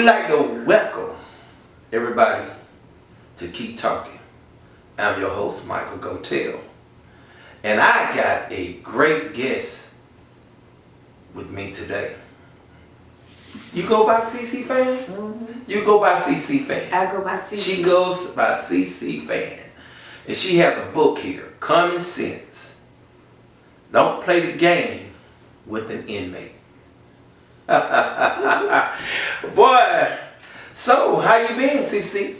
We like to welcome everybody to Keep Talking. I'm your host, Michael Gotellsr, and I got a great guest with me today. You go by CC Fann? Mm-hmm. You go by CC Fann. I go by CC. She goes by CC Fann. And she has a book here, Common Sense. Don't play the game with an inmate. Boy, so how you been, CC?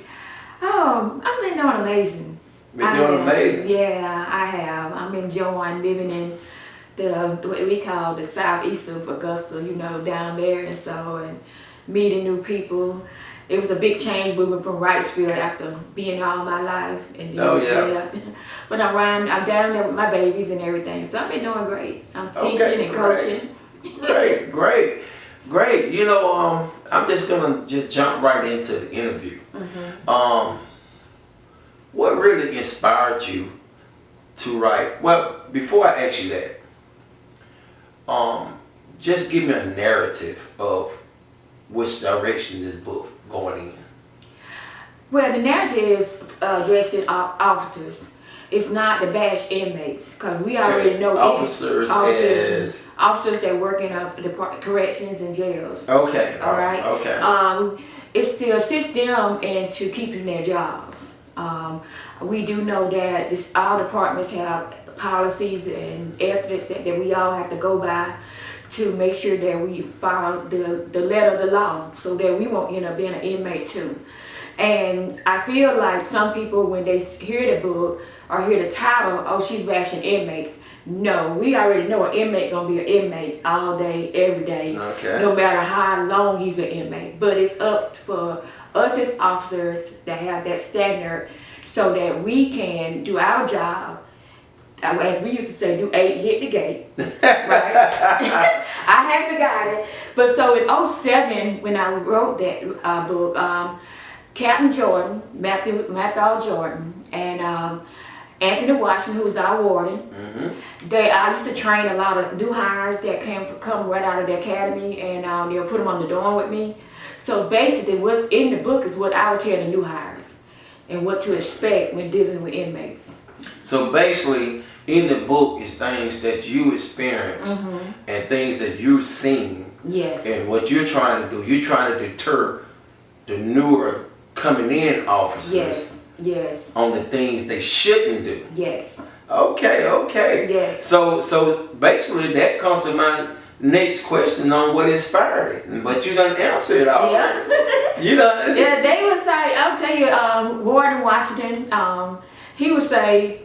Oh, I've been doing amazing. Been doing amazing? Yeah, I have. I'm enjoying living in what we call the southeast of Augusta, down there, and meeting new people. It was a big change moving from Wrightsville after being there all my life. And but I'm down there with my babies and everything, so I've been doing great. I'm teaching and coaching. Great. I'm just gonna jump right into the interview. Mm-hmm. What really inspired you to write? Well, before I ask you that, just give me a narrative of which direction this book going in. Well, the narrative is addressing officers. It's not the bash inmates, because we already know officers that work in the corrections and jails. Okay. All right. Okay. It's to assist them into keeping their jobs. We do know that all departments have policies and ethics that we all have to go by to make sure that we follow the letter of the law, so that we won't end up being an inmate too. And I feel like some people, when they hear the book or hear the title, oh, she's bashing inmates. No, we already know an inmate gonna be an inmate all day, every day, no matter how long he's an inmate. But it's up for us as officers to have that standard so that we can do our job. As we used to say, do 8, hit the gate, right? I have to guide it. But so in 2007, when I wrote that book, Captain Jordan, Matthew Jordan, and Anthony Washington, who was our warden, I used to train a lot of new hires that come right out of the academy, and they'll put them on the dorm with me. So basically, what's in the book is what I would tell the new hires and what to expect when dealing with inmates. So basically, in the book is things that you experienced and things that you've seen. Yes. And what you're trying to do, you're trying to deter the newer coming in officers. Yes. On the things they shouldn't do. Yes. Okay. Yes. So basically that comes to my next question on what inspired it. But you done answered it all. Yeah. You done. Yeah, they would say, I'll tell you, Warden Washington, he would say,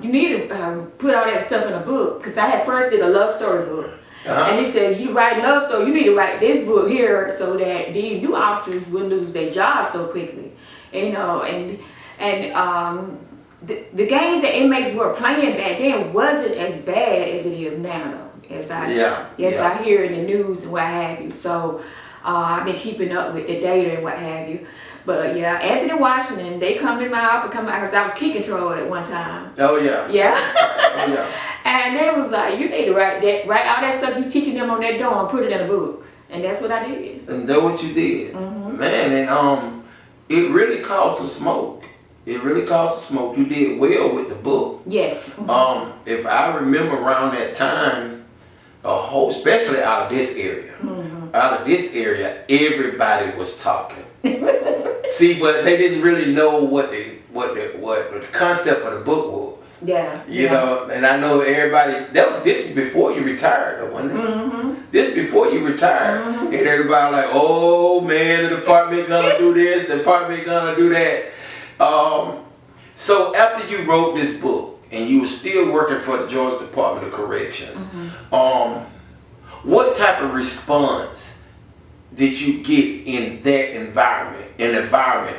you need to put all that stuff in a book, because I had first did a love story book. And he said, you write love story, you need to write this book here so that these new officers wouldn't lose their jobs so quickly. And the games that inmates were playing back then wasn't as bad as it is now, though. As I hear in the news and what have you. So I've been keeping up with the data and what have you. But yeah, Anthony Washington, they come in my office, because I was key control at one time. Oh yeah. Yeah. Oh yeah. And they was like, you need to write all that stuff you teaching them on that dorm, put it in a book. And that's what I did. And that's what you did. Man, and it really caused some smoke. It really caused some smoke. You did well with the book. Yes. If I remember around that time, especially out of this area, everybody was talking. See, but they didn't really know what the concept of the book was. Yeah. You know, and I know everybody. This before you retired, though, wasn't it? This before you retired, and everybody like, oh man, the department gonna do this, the department gonna do that. So after you wrote this book and you were still working for the Georgia Department of Corrections, what type of response did you get in that environment,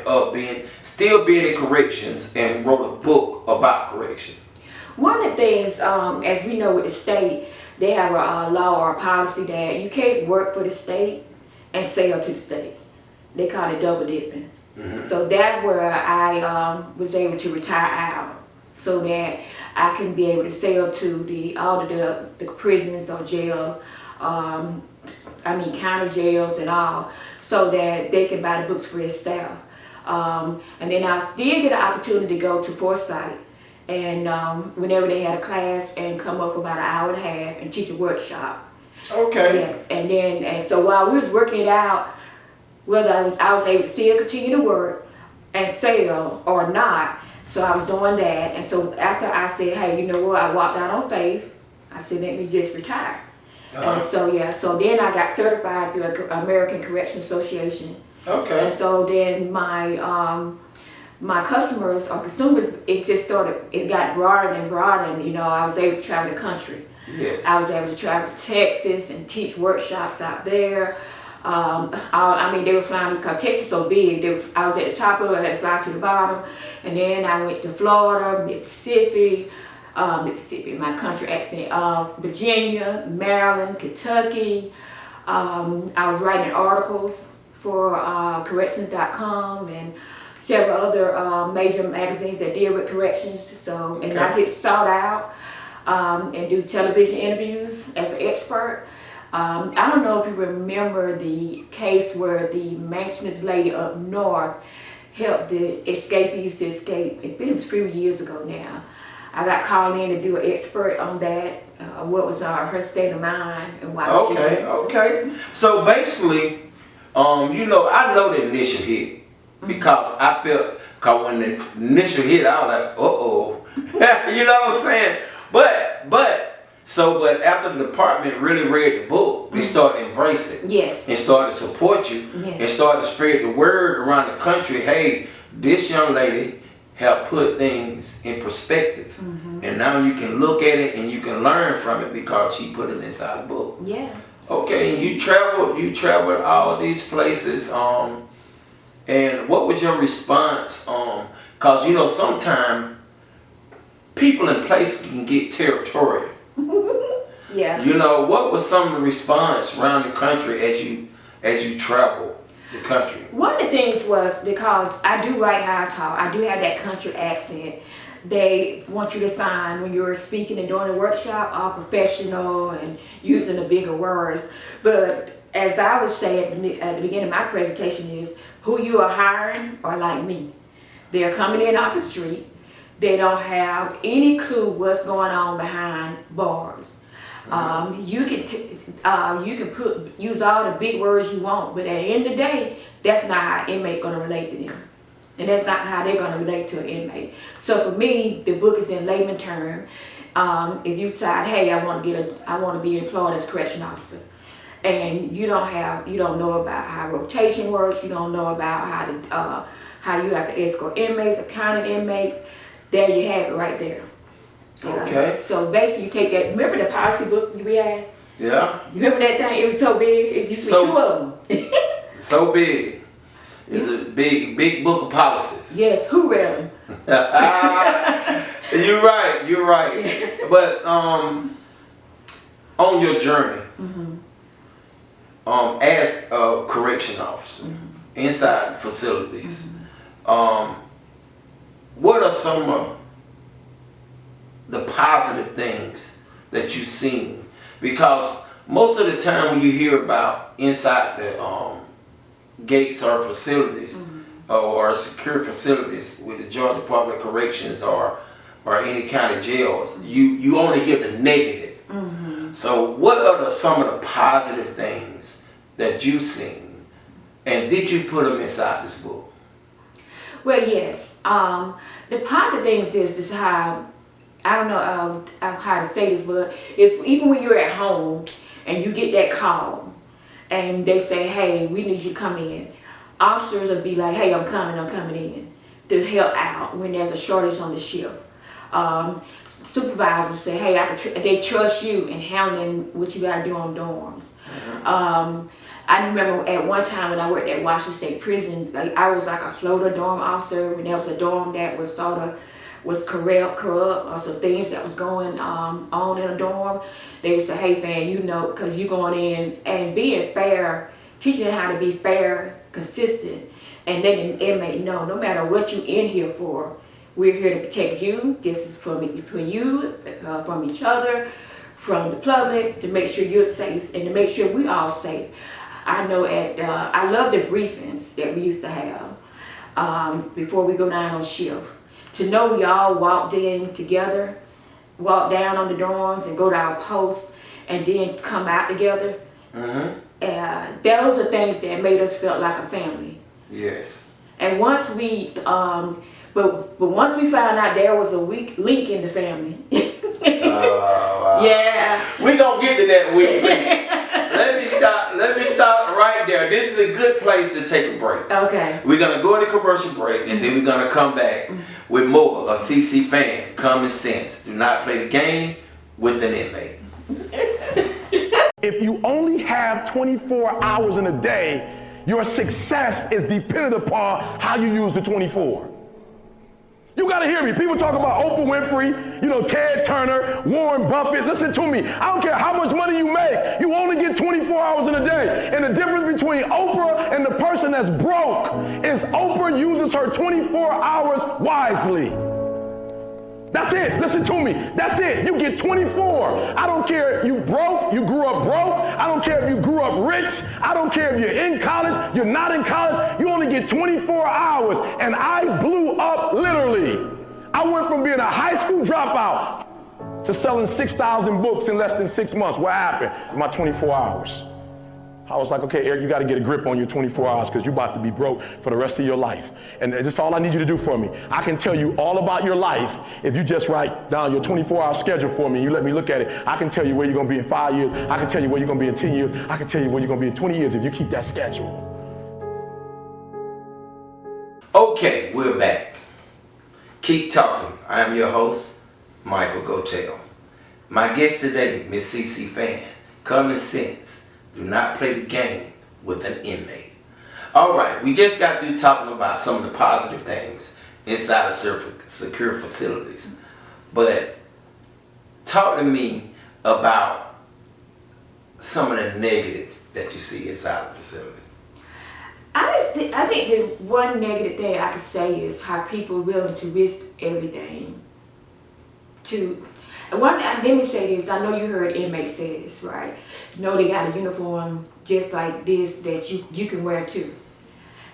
of still being in corrections and wrote a book about corrections? One of the things, as we know with the state, they have a law or a policy that you can't work for the state and sell to the state. They call it double dipping. So that's where I was able to retire out, so that I can be able to sell to all of the prisons or jail county jails and all, so that they can buy the books for their staff. And then I did get an opportunity to go to Forsyth, and whenever they had a class, and come up for about an hour and a half and teach a workshop. Okay. Yes, and so while we was working it out, whether I was able to still continue to work and sell or not. So I was doing that, and so after I said, hey, you know what, I walked out on faith. I said, let me just retire. And so then I got certified through the American Correction Association. Okay. And so then my customers or consumers, it got broader and broader, and I was able to travel the country. Yes. I was able to travel to Texas and teach workshops out there. They were flying me because Texas is so big. I was at the top of it, I had to fly to the bottom. And then I went to Florida, Mississippi, my country accent, Virginia, Maryland, Kentucky. I was writing articles for corrections.com and several other major magazines that deal with corrections. So, and I get sought out and do television interviews as an expert. I don't know if you remember the case where the maintenance lady up north helped the escapees to escape. It was a few years ago now. I got called in to do an expert on that, what was her state of mind and why she was. Okay. So basically, I know the initial hit because I felt, because when the initial hit, I was like, uh-oh. You know what I'm saying? But after the department really read the book, they started embracing. Yes. And started to support you. Yes. And started to spread the word around the country. Hey, this young lady helped put things in perspective. And now you can look at it and you can learn from it because she put it inside the book. Yeah. Okay, and you traveled all these places. And what was your response? Because sometimes people in places can get territorial. Yeah. What was some of the response around the country as you travel the country? One of the things was because I do write how I talk. I do have that country accent. They want you to sign when you're speaking and doing a workshop, all professional and using the bigger words. But as I would say at the beginning of my presentation is, who you are hiring are like me. They're coming in off the street. They don't have any clue what's going on behind bars. You can use all the big words you want, but at the end of the day, that's not how an inmate gonna relate to them, and that's not how they're gonna relate to an inmate. So for me, the book is in layman term. If you decide, hey, I want to be employed as a correction officer, and you don't know about how rotation works, you don't know about how you have to escort inmates, accounting inmates. There you have it right there. Okay. So basically you take that, remember the policy book we had? Yeah. You remember that thing? It was so big, it used to be two of them. So big. It's a big book of policies. Yes, who read them? You're right. But on your journey, as a correction officer, inside facilities, what are some of the positive things that you've seen? Because most of the time when you hear about inside the gates or facilities or secure facilities with the Georgia Department of Corrections or any kind of jails, you only hear the negative. So what are some of the positive things that you've seen, and did you put them inside this book? Well, yes. The positive things is how, I don't know how to say this, but it's even when you're at home and you get that call and they say, hey, we need you to come in. Officers will be like, hey, I'm coming in to help out when there's a shortage on the shift. Supervisors say, hey, they trust you in handling what you gotta do on dorms. I remember at one time when I worked at Washington State Prison, I was like a floater dorm officer when there was a dorm that was corrupt or some things that was going on in a dorm. They would say, hey, Fann, because you're going in and being fair, teaching them how to be fair, consistent, and letting the inmate know no matter what you're in here for, we're here to protect you. This is from you, from each other, from the public, to make sure you're safe and to make sure we all safe. I know I love the briefings that we used to have before we go down on shift. To know we all walked in together, walk down on the dorms and go to our posts and then come out together. Those are things that made us feel like a family. Yes. And once we, but once we found out there was a weak link in the family. Yeah. We gonna get to that weak link. Let me stop right there. This is a good place to take a break. Okay. We're gonna go into commercial break and then we're gonna come back with more of CC Fann. Common sense. Do not play the game with an inmate. If you only have 24 hours in a day, your success is dependent upon how you use the 24. You gotta hear me. People talk about Oprah Winfrey, Ted Turner, Warren Buffett. Listen to me. I don't care how much money you make. You only get 24 hours in a day. And the difference between Oprah and the person that's broke is Oprah uses her 24 hours wisely. That's it. Listen to me. That's it. You get 24. I don't care if you broke, you grew up broke. I don't care if you grew up rich. I don't care if you're in college, you're not in college. You only get 24 hours. And I blew up literally. I went from being a high school dropout to selling 6,000 books in less than 6 months. What happened? My 24 hours. I was like, okay, Eric, you got to get a grip on your 24 hours because you're about to be broke for the rest of your life. And that's all I need you to do for me. I can tell you all about your life if you just write down your 24-hour schedule for me and you let me look at it. I can tell you where you're going to be in 5 years. I can tell you where you're going to be in 10 years. I can tell you where you're going to be in 20 years if you keep that schedule. Okay, we're back. Keep talking. I am your host, Michael Gotellsr. My guest today, Miss CC Fann. Common sense. Do not play the game with an inmate. All right, we just got through talking about some of the positive things inside of secure facilities. But talk to me about some of the negative that you see inside the facility. I think the one negative thing I could say is how people are willing to risk everything let me say this. I know you heard inmates say this, right? They got a uniform just like this that you can wear too.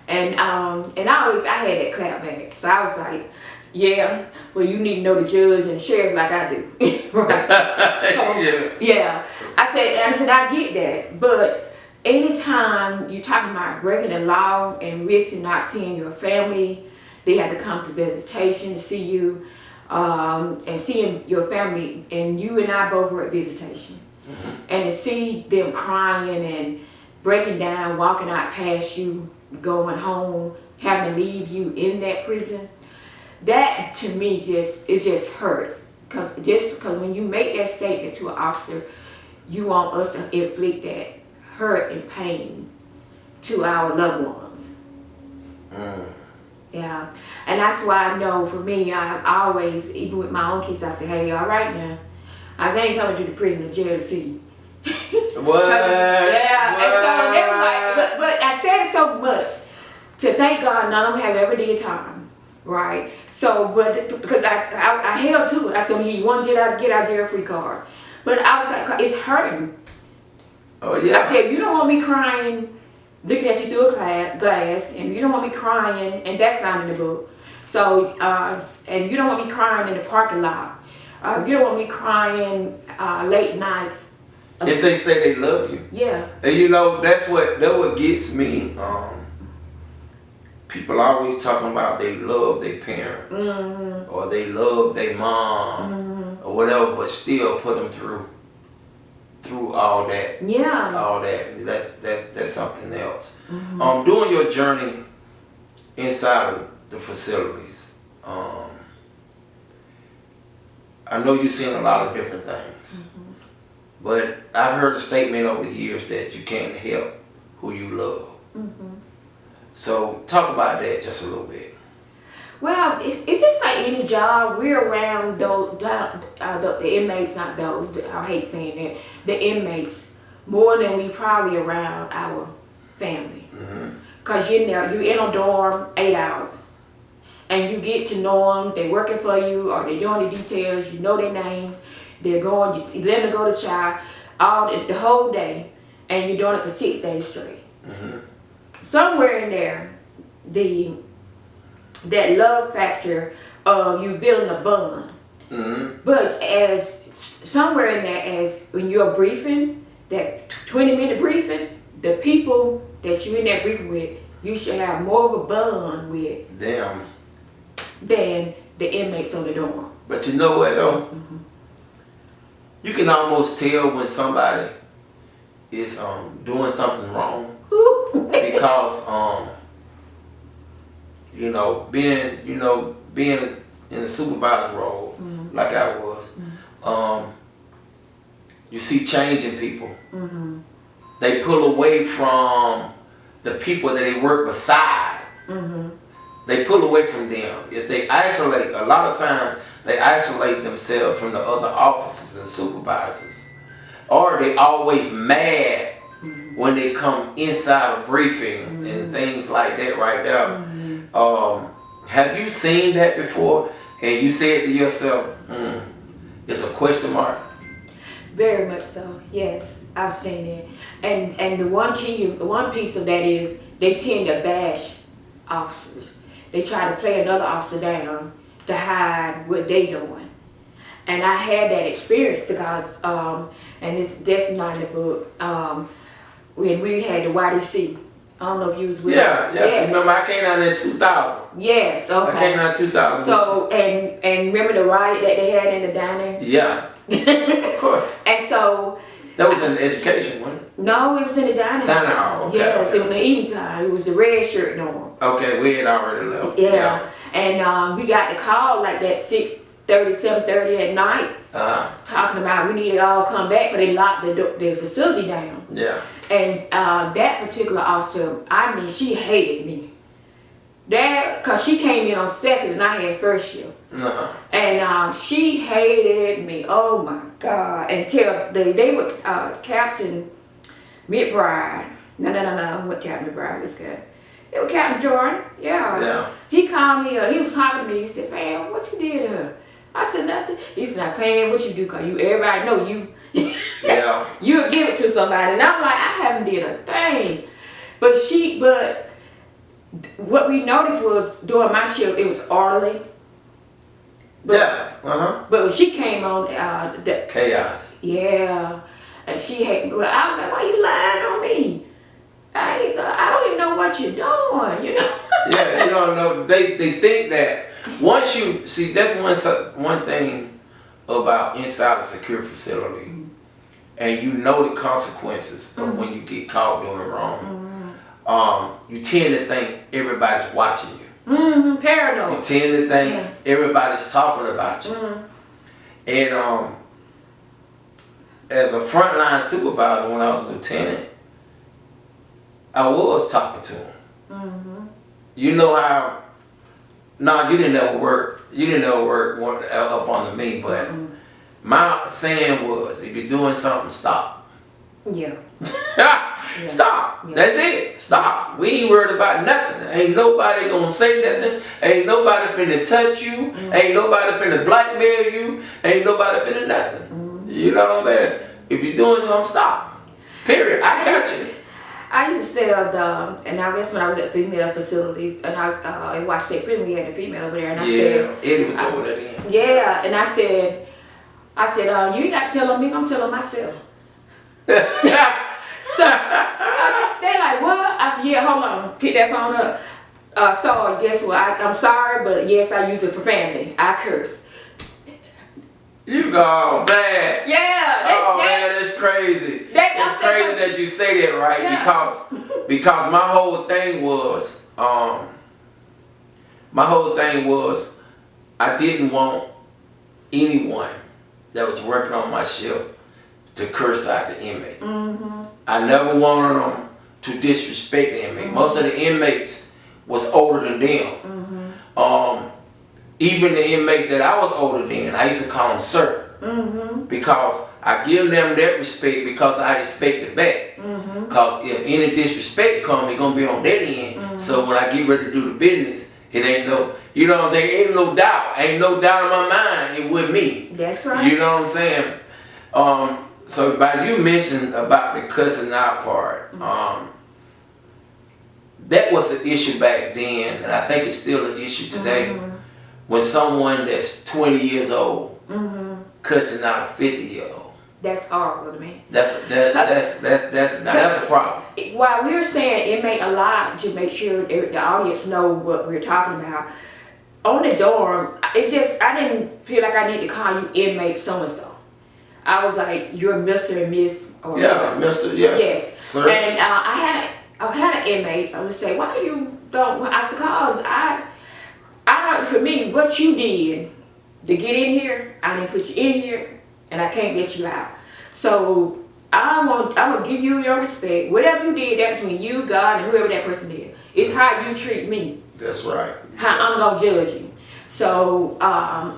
And I had that clap back. So I was like, yeah, well, you need to know the judge and the sheriff like I do. Right? So, yeah. I said, I get that. But anytime you're talking about breaking the law and risking not seeing your family, they have to come to visitation to see you. And seeing your family, and you and I both were at visitation, and to see them crying and breaking down, walking out past you, going home, having to leave you in that prison, that to me just hurts. Because when you make that statement to an officer, you want us to inflict that hurt and pain to our loved ones. Yeah, and that's why I know for me, I always, even with my own kids, I say, hey, all right now, I ain't coming to the prison or jail to see you. What? Yeah, and so they were like, but I said it so much to thank God none of them have ever did time, right? So, but because I held to it, I said, you want to get out jail free card, but I was like, it's hurting. Oh yeah. I said, you don't want me crying, looking at you through a glass, and you don't want me crying, and that's not in the book. So, and you don't want me crying in the parking lot. You don't want me crying late nights. If they say they love you. Yeah. And that's what gets me. People always talking about they love their parents, or they love their mom, or whatever, but still put them through all that. Yeah. All that. That's something else. During your journey inside of the facilities, I know you've seen a lot of different things, but I've heard a statement over the years that you can't help who you love. So talk about that just a little bit. Well, it's just like any job. We're around the inmates, not those. I hate saying that. The inmates more than we probably around our family. Cause you're in a dorm 8 hours. and you get to know them. They're working for you, or they're doing the details. You know their names. They're going. You let them go to child the whole day, and you're doing it for 6 days straight. Somewhere in there, that love factor of you building a bond. But as somewhere in there, as when you're briefing, that 20-minute briefing, the people that you're in that briefing with, you should have more of a bond with them than the inmates on the dorm. But you know what though? You can almost tell when somebody is doing something wrong because being in a supervisor role like I was, you see change in people. They pull away from the people that they work beside. They pull away from them. If they isolate, a lot of times they isolate themselves from the other officers and supervisors. Or they always mad when they come inside a briefing and things like that right there. Have you seen that before? And you said to yourself, it's a question mark? Very much so, yes. I've seen it. And the one piece of that is they tend to bash officers. They try to play another officer down to hide what they doing. And I had that experience because, and that's not in the book, when we had the YDC. I don't know if you was with us. Yes. Remember I came out in 2000. Yes, okay. I came out in 2000. So, and remember the riot that they had in the dining? Yeah, of course. And so... That was in the education, wasn't it? No, it was in the dining hall. Dining hall, okay. Yes, in the evening time. It was the red shirt dorm. Okay, we had already left. Yeah. And we got the call like that 6:30, 7:30 at night. Talking about we need to all come back, but they locked the facility down. Yeah. And that particular officer, I mean, she hated me. Cause she came in on second and I had first shift. And she hated me. Oh my God! Until they were Captain McBride. No, what Captain McBride was good. It was Captain Jordan. Yeah. He called me. He was talking to me. He said, "Fann, what you did to her?" I said, "Nothing." He said, "Now, Fann, what you do? Cause everybody know you. Yeah. You'll give it to somebody." And I'm like, I haven't did a thing. But what we noticed was during my shift, it was orderly. But when she came on, the chaos. Yeah, and she hated. Well, I was like, "Why you lying on me? I don't even know what you're doing." You know. Yeah, you don't know. They think that once you see, that's one thing about inside a secure facility, and you know the consequences of when you get caught doing wrong. You tend to think everybody's watching you. Paranoid. You tend to think everybody's talking about you. And as a frontline supervisor, when I was a lieutenant, I was talking to him. You know how? No, you didn't ever work. You didn't ever work up under me, but my saying was, if you're doing something, stop. Yeah. Stop. Yeah. That's it. Stop. We ain't worried about nothing. Ain't nobody gonna say nothing. Ain't nobody finna touch you. Ain't nobody finna blackmail you. Ain't nobody finna nothing. You know what I'm saying? If you're doing something, stop. Period. I got you. I used to sell, and I guess when I was at female facilities, and I watched State Prison, we had a female over there, and I said, it was over there then. Yeah, and I said, you ain't got to tell on me, I'm telling myself. So they like, what? I said, yeah, hold on, pick that phone up. So guess what? I'm sorry, but yes, I use it for family. I curse. You go bad. Yeah. Man, that's crazy. It's crazy that you say that, right? Yeah. Because my whole thing was, I didn't want anyone that was working on my shift to curse out the inmate. I never wanted them to disrespect the inmate. Most of the inmates was older than them. Even the inmates that I was older than, I used to call them sir. Because I give them that respect because I expect it back. Because if any disrespect comes, it's going to be on that end. So when I get ready to do the business, It ain't no, you know what I'm saying? Ain't no doubt. Ain't no doubt in my mind it wasn't me. That's right. You know what I'm saying? So by you mentioned about the cussing out part, that was an issue back then, and I think it's still an issue today. When someone that's 20 years old cussing out a 50-year-old. That's horrible to me. That's a problem. While we're saying inmate alive to make sure the audience know what we're talking about, on the dorm, I didn't feel like I need to call you inmate so-and-so. I was like, you're Mr. and Miss. Or yeah, Mr. Yeah. Yes. Sir. And I had an inmate. I would say, why you don't? I said, cause I don't. For me, what you did to get in here, I didn't put you in here, and I can't get you out. So I'm gonna give you your respect. Whatever you did, that between you, God, and whoever that person did. It's how you treat me. That's right. How I'm gonna judge you. So,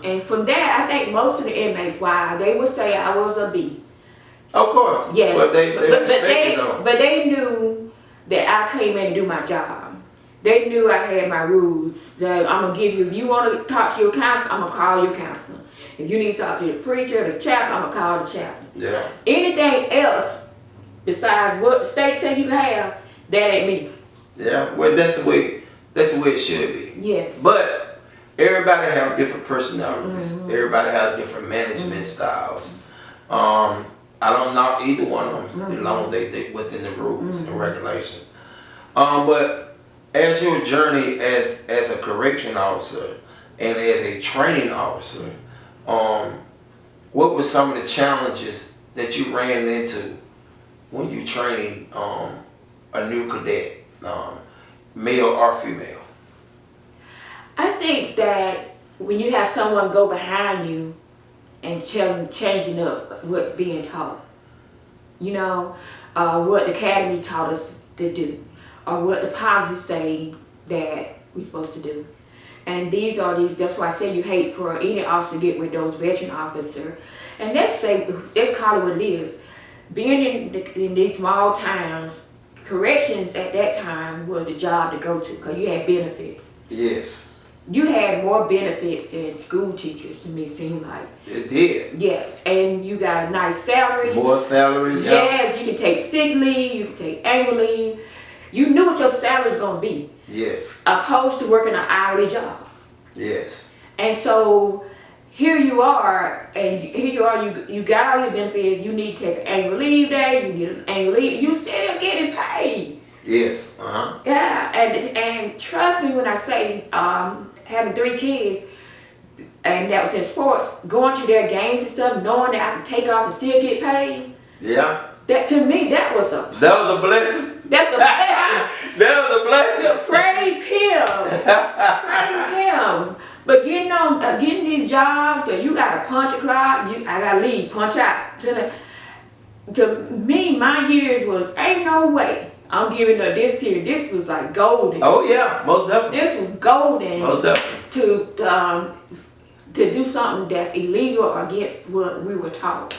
and from that, I think most of the inmates, why they would say I was a B. Of course. Yes. But they knew that I came in to do my job. They knew I had my rules. That I'm gonna give you. If you want to talk to your counselor, I'm gonna call your counselor. If you need to talk to the preacher, the chaplain, I'm gonna call the chaplain. Yeah. Anything else besides what the state said you have, that ain't me. Yeah. Well, that's the way it should be. Yes. But everybody have different personalities. Everybody has different management styles. I don't knock either one of them as long as they within the rules and regulations. But as your journey as a correction officer and as a training officer, what were some of the challenges that you ran into when you training a new cadet, male or female? I think that when you have someone go behind you and changing up what being taught, you know, what the academy taught us to do, or what the policies say that we're supposed to do. And that's why I say you hate for any officer to get with those veteran officers. And let's call it what it is. Being in these small towns, corrections at that time was the job to go to because you had benefits. Yes. You had more benefits than school teachers, to me, seem like. It did. Yes, and you got a nice salary. More salary, yeah. Yes, you can take sick leave, you can take annual leave. You knew what your salary was going to be. Yes. Opposed to working an hourly job. Yes. And so here you are, you got all your benefits. You need to take an annual leave day, you get an annual leave. You still getting paid. Yes. Yeah, and trust me when I say having 3 kids, and that was in sports, going to their games and stuff, knowing that I could take off and still get paid. Yeah. That to me, that was a blessing. That's a blessing. That was a blessing. So praise him. Praise him. But getting these jobs, and you got to punch a clock, I got to leave, punch out. To me, my years was, ain't no way I'm giving up this here. This was like golden. Oh yeah, most definitely. This was golden. Most definitely. To do something that's illegal or against what we were taught.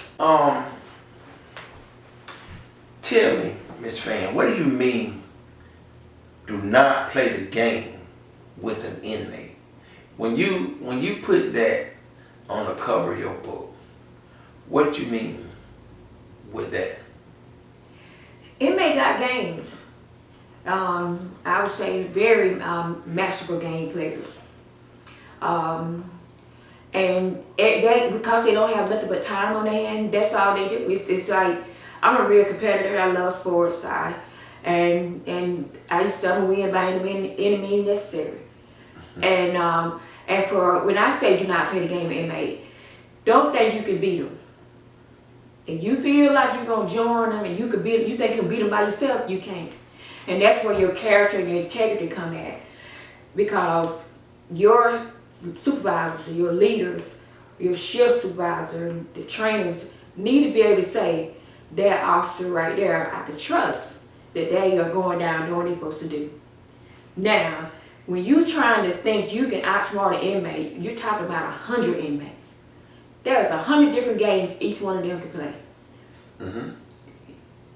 Tell me, Ms. Fann, what do you mean do not play the game with an inmate? When you put that on the cover of your book, what you mean with that? Inmate got games. I would say very masterful game players. And that, because they don't have nothing but time on their hand, that's all they do. It's like, I'm a real competitor. I love sports. And I used to win by any means necessary. And for when I say do not play the game of inmate, don't think you can beat them. If you feel like you're gonna join them and you think you can beat them by yourself, you can't. And that's where your character and your integrity come at, because your supervisors, your leaders, your shift supervisor, the trainers need to be able to say, that officer right there, I can trust that they are going down doing what they're supposed to do. Now, when you're trying to think you can outsmart an inmate, you're talking about 100 inmates. There's 100 different games each one of them can play.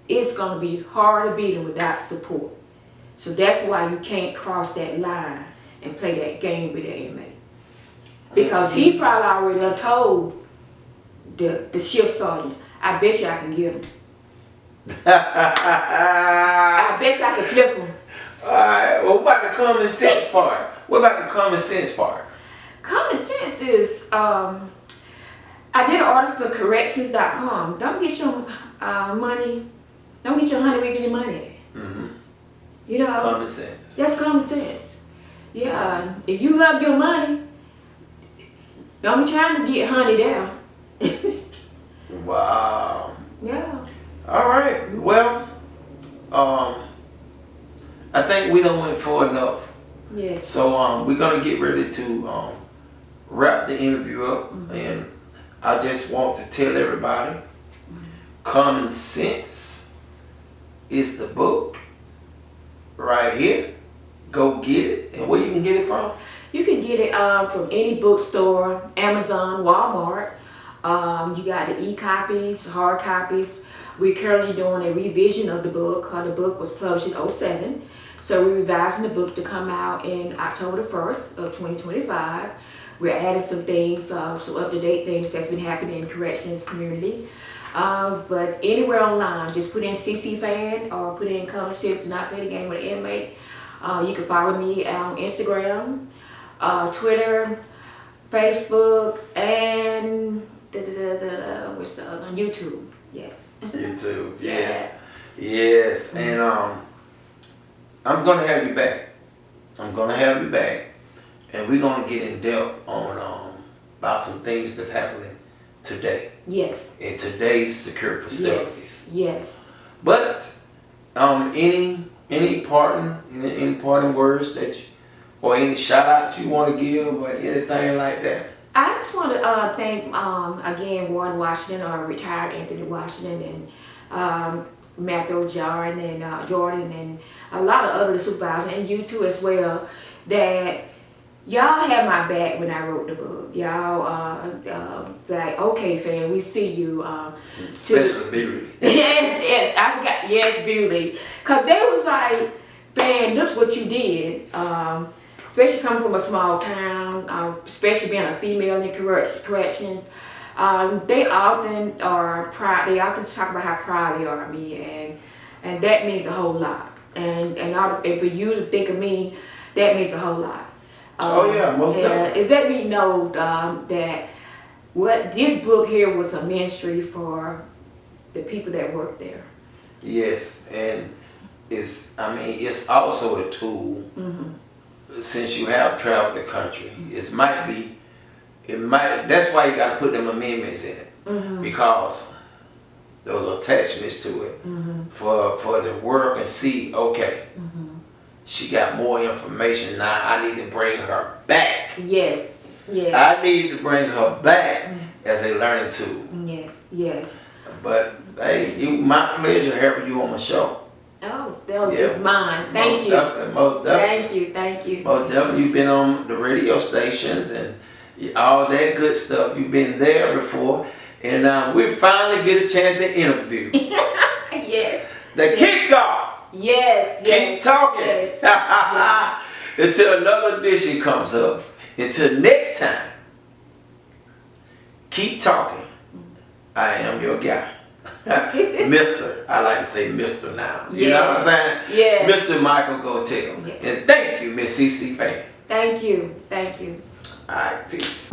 It's going to be hard to beat them without support. So that's why you can't cross that line and play that game with the inmate. Because he probably already done told the shift sergeant, I bet you I can get him. I bet you I can flip him. Alright, well, what about the common sense part? What about the common sense part? Common sense is, I did an article for corrections.com. Don't get your money, don't get your honey where you get your money. You know? Common sense. That's common sense. Yeah, if you love your money, don't be trying to get honey there. Wow. Yeah. All right. Well, I think we done went far enough. Yes. So we're gonna get ready to wrap the interview up, and I just want to tell everybody, Common Sense is the book right here. Go get it. And where you can get it from? You can get it from any bookstore, Amazon, Walmart. You got the e-copies, hard copies. We're currently doing a revision of the book. The book was published in 2007. So we're revising the book to come out in October the 1st of 2025. We're adding some things, some up-to-date things that's been happening in the corrections community. But anywhere online, just put in CC Fann or put in Common Sense to not play the game with an inmate. You can follow me on Instagram, Twitter, Facebook, and what's the other one? YouTube. Yes. YouTube. Yes. Yes. And I'm gonna have you back. I'm gonna have you back, and we're gonna get in depth on about some things that's happening today. Yes. In today's secure facilities. Yes. But any parting words that you, or any shout outs you want to give or anything like that? I just want to thank again Warren Washington, or retired Anthony Washington, and Matthew Jordan and a lot of other supervisors, and you too as well, that y'all had my back when I wrote the book. Y'all like, okay, Fann, we see you. Especially Beauty. Yes, I forgot. Yes, Beauty, because they was like, Fann, look what you did. Especially coming from a small town, especially being a female in corrections. They often are proud. They often talk about how proud they are of me, and that means a whole lot. And for you to think of me, that means a whole lot. Oh yeah, most definitely. Is let me know that what this book here was a ministry for the people that work there. Yes, and it's also a tool. Since you have traveled the country, that's why you got to put them amendments in it, because those attachments to it for the work and see, okay, she got more information now. I need to bring her back. Yes, yes. I need to bring her back as a learning tool. Yes, yes. But hey, my pleasure having you on my show. Oh, that is mine. Thank you. Most definitely. Thank you. Most definitely. You've been on the radio stations and all that good stuff. You've been there before. And we finally get a chance to interview. Yes. The kickoff. Yes. Keep talking. Yes. Yes. Until another edition comes up. Until next time. Keep talking. I am your guy. Mr. I like to say Mr. now. You know what I'm saying? Yeah. Mr. Michael Gotellsr. Yes. And thank you, Miss CC Fann. Thank you. Thank you. All right, peace.